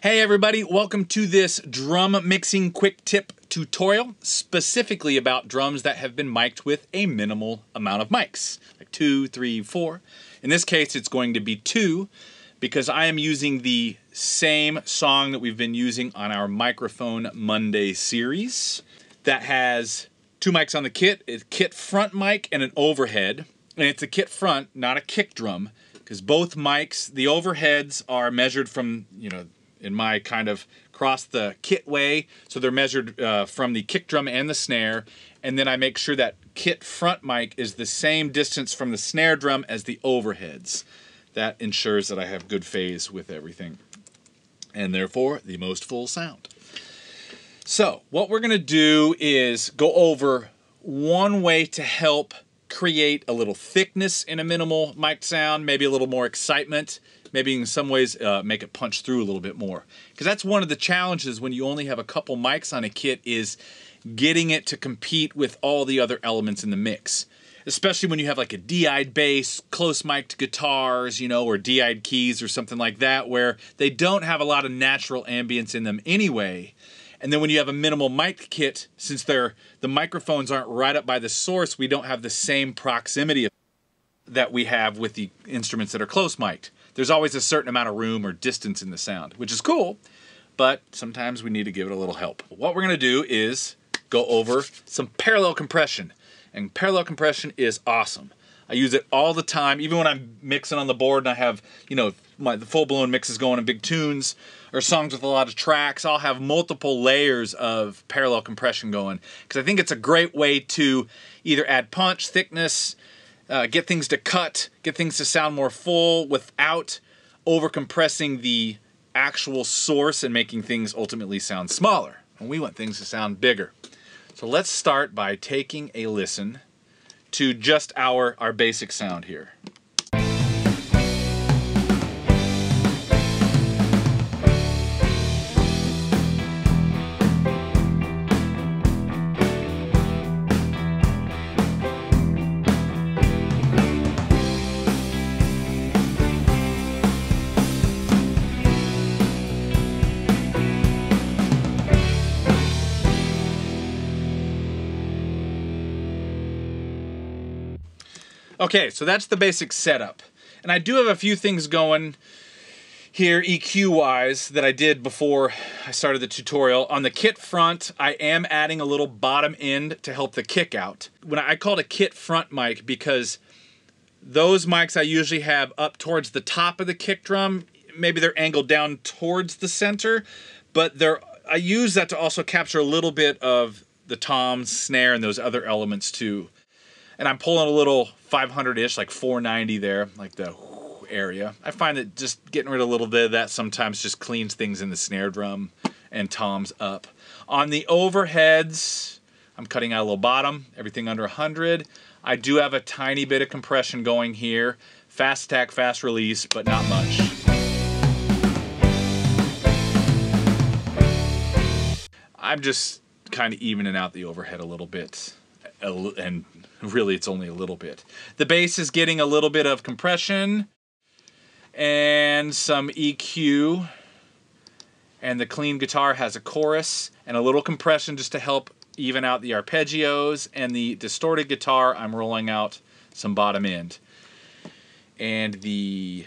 Hey everybody, welcome to this drum mixing quick tip tutorial, specifically about drums that have been mic'd with a minimal amount of mics, like 2, 3, 4. In this case, it's going to be 2, because I am using the same song that we've been using on our Microphone Monday series that has 2 mics on the kit, a kit front mic and an overhead, and it's a kit front, not a kick drum, because both mics, the overheads are measured from, in my kind of cross the kit way, so they're measured from the kick drum and the snare, and then I make sure that kit front mic is the same distance from the snare drum as the overheads. That ensures that I have good phase with everything, and therefore the most full sound. So what we're going to do is go over one way to help create a little thickness in a minimal mic sound, maybe a little more excitement, maybe in some ways make it punch through a little bit more. Because that's one of the challenges when you only have a couple mics on a kit, is getting it to compete with all the other elements in the mix. Especially when you have like a DI'd bass, close mic'd guitars, or DI'd keys or something like that, where they don't have a lot of natural ambience in them anyway. And then when you have a minimal mic kit, since the microphones aren't right up by the source, we don't have the same proximity that we have with the instruments that are close mic'd. There's always a certain amount of room or distance in the sound, which is cool, but sometimes we need to give it a little help. What we're gonna do is go over some parallel compression, and parallel compression is awesome. I use it all the time, even when I'm mixing on the board and I have, the full-blown mixes going in big tunes or songs with a lot of tracks. I'll have multiple layers of parallel compression going, because I think it's a great way to either add punch, thickness, get things to cut, get things to sound more full without over-compressing the actual source and making things ultimately sound smaller. And we want things to sound bigger. So let's start by taking a listen to just our basic sound here. Okay, so that's the basic setup. And I do have a few things going here EQ-wise that I did before I started the tutorial. On the kit front, I am adding a little bottom end to help the kick out. When I call it a kit front mic, because those mics I usually have up towards the top of the kick drum, maybe they're angled down towards the center, but I use that to also capture a little bit of the toms, snare, and those other elements too. And I'm pulling a little 500-ish, like 490 there, like the area. I find that just getting rid of a little bit of that sometimes just cleans things in the snare drum and toms up. On the overheads, I'm cutting out a little bottom, everything under 100. I do have a tiny bit of compression going here. Fast attack, fast release, but not much. I'm just kind of evening out the overhead a little bit. And really it's only a little bit. The bass is getting a little bit of compression and some EQ, and the clean guitar has a chorus and a little compression just to help even out the arpeggios, and the distorted guitar I'm rolling out some bottom end. And the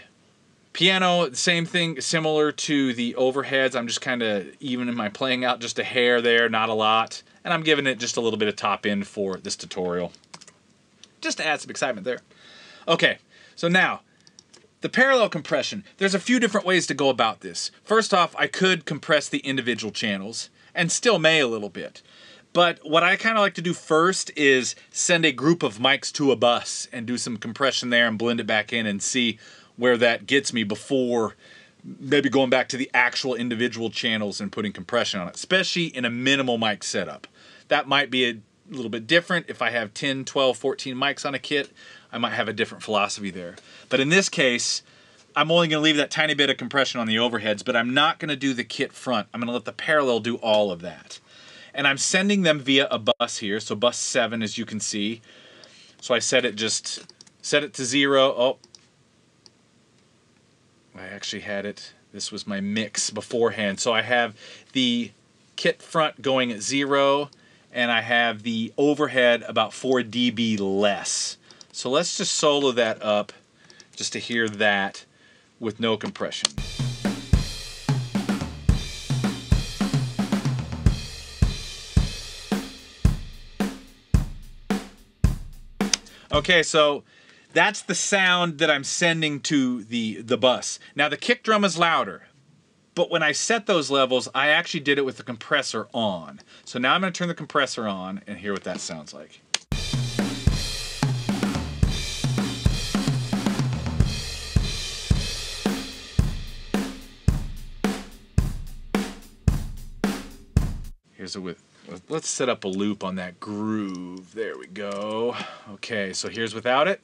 piano, same thing, similar to the overheads. I'm just kind of evening my playing out just a hair there, not a lot. And I'm giving it just a little bit of top end for this tutorial, just to add some excitement there. Okay, so now, the parallel compression. There's a few different ways to go about this. First off, I could compress the individual channels, and still may a little bit. But what I kind of like to do first is send a group of mics to a bus and do some compression there and blend it back in and see where that gets me before maybe going back to the actual individual channels and putting compression on it, especially in a minimal mic setup. That might be a little bit different. If I have 10, 12, 14 mics on a kit, I might have a different philosophy there. But in this case, I'm only going to leave that tiny bit of compression on the overheads, but I'm not going to do the kit front. I'm going to let the parallel do all of that. And I'm sending them via a bus here, so bus 7, as you can see. So I set it to 0. Oh, I actually had it This was my mix beforehand. So I have the kit front going at 0, and I have the overhead about 4 dB less. So let's just solo that up just to hear that with no compression. Okay, so that's the sound that I'm sending to the bus. Now the kick drum is louder, but when I set those levels, I actually did it with the compressor on. So now I'm going to turn the compressor on and hear what that sounds like. Here's a with. Let's set up a loop on that groove. There we go. Okay, so here's without it.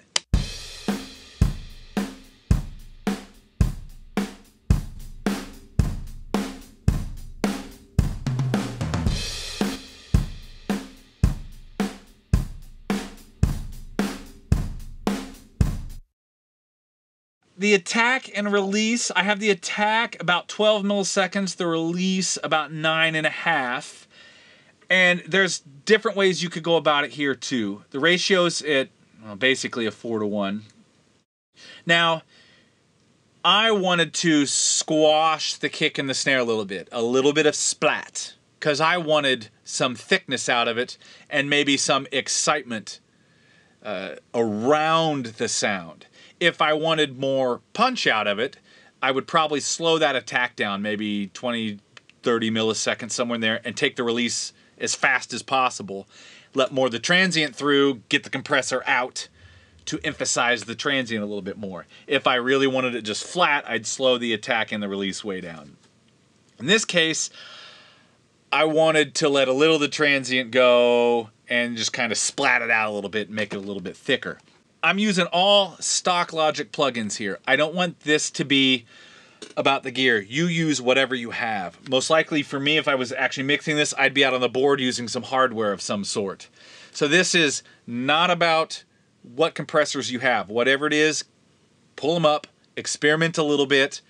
The attack and release, I have the attack about 12 milliseconds, the release about 9.5. And there's different ways you could go about it here too. The ratio's at basically a 4:1. Now, I wanted to squash the kick and the snare a little bit of splat, because I wanted some thickness out of it and maybe some excitement around the sound. If I wanted more punch out of it, I would probably slow that attack down, maybe 20, 30 milliseconds, somewhere in there, and take the release as fast as possible. Let more of the transient through, get the compressor out to emphasize the transient a little bit more. If I really wanted it just flat, I'd slow the attack and the release way down. In this case, I wanted to let a little of the transient go and just kind of splat it out a little bit and make it a little bit thicker. I'm using all stock Logic plugins here. I don't want this to be about the gear. You use whatever you have. Most likely for me, if I was actually mixing this, I'd be out on the board using some hardware of some sort. So this is not about what compressors you have. Whatever it is, pull them up, experiment a little bit,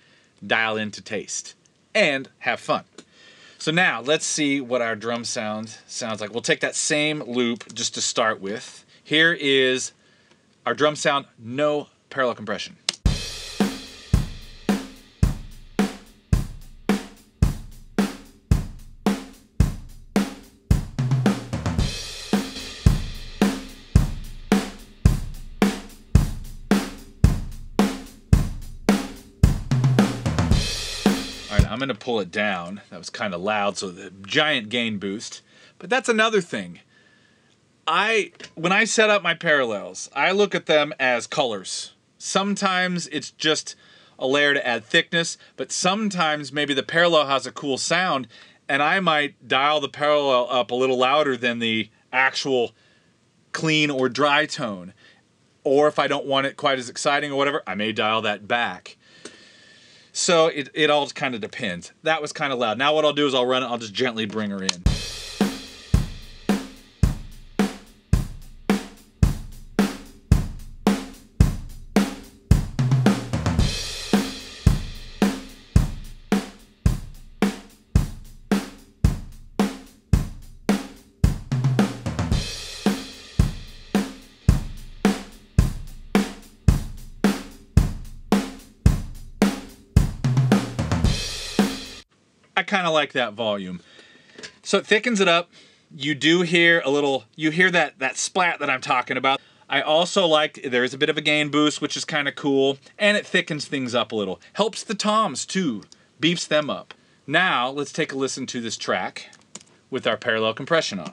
dial into taste, and have fun. So now let's see what our drum sound sounds like. We'll take that same loop just to start with. Here is our drum sound, no parallel compression. I'm going to pull it down. That was kind of loud, so the giant gain boost. But that's another thing. When I set up my parallels, I look at them as colors. Sometimes it's just a layer to add thickness, but sometimes maybe the parallel has a cool sound, and I might dial the parallel up a little louder than the actual clean or dry tone. Or if I don't want it quite as exciting or whatever, I may dial that back. So it all kind of depends. That was kind of loud. Now what I'll do is I'll just gently bring her in. I kind of like that volume. So it thickens it up. You do hear a little, you hear that splat that I'm talking about. I also like, there's a bit of a gain boost, which is kind of cool, and it thickens things up a little. Helps the toms too, beefs them up. Now let's take a listen to this track with our parallel compression on.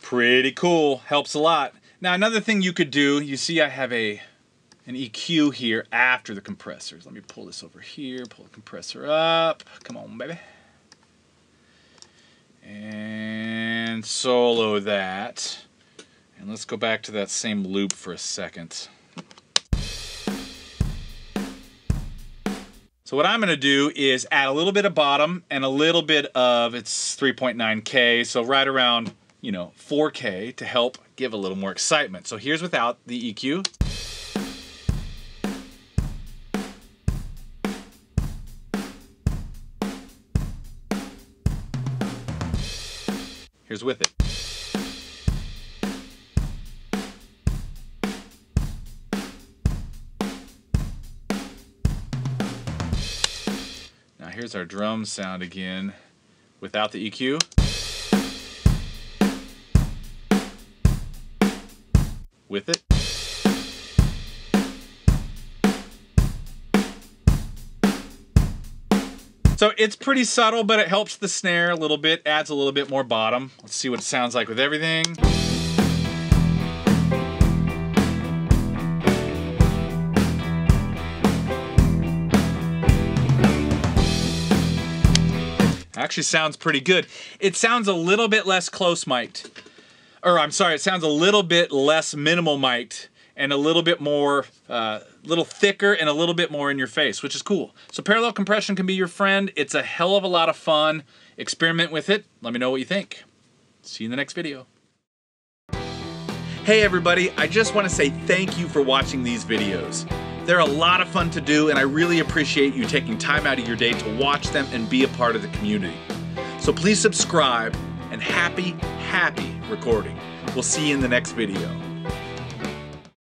Pretty cool, helps a lot. Now another thing you could do, you see I have an EQ here after the compressors. Let me pull this over here, pull the compressor up. Come on, baby. And solo that. And let's go back to that same loop for a second. So what I'm going to do is add a little bit of bottom and a little bit of, it's 3.9K, so right around, 4K to help give a little more excitement. So here's without the EQ. Here's with it. Now here's our drum sound again without the EQ. With it. So it's pretty subtle, but it helps the snare a little bit, adds a little bit more bottom. Let's see what it sounds like with everything. Actually sounds pretty good. It sounds a little bit less close mic'd. Or I'm sorry, it sounds a little bit less minimal mic'd and a little bit more, little thicker and a little bit more in your face, which is cool. So parallel compression can be your friend. It's a hell of a lot of fun. Experiment with it. Let me know what you think. See you in the next video. Hey everybody, I just want to say thank you for watching these videos. They're a lot of fun to do, and I really appreciate you taking time out of your day to watch them and be a part of the community. So please subscribe, and happy recording. We'll see you in the next video.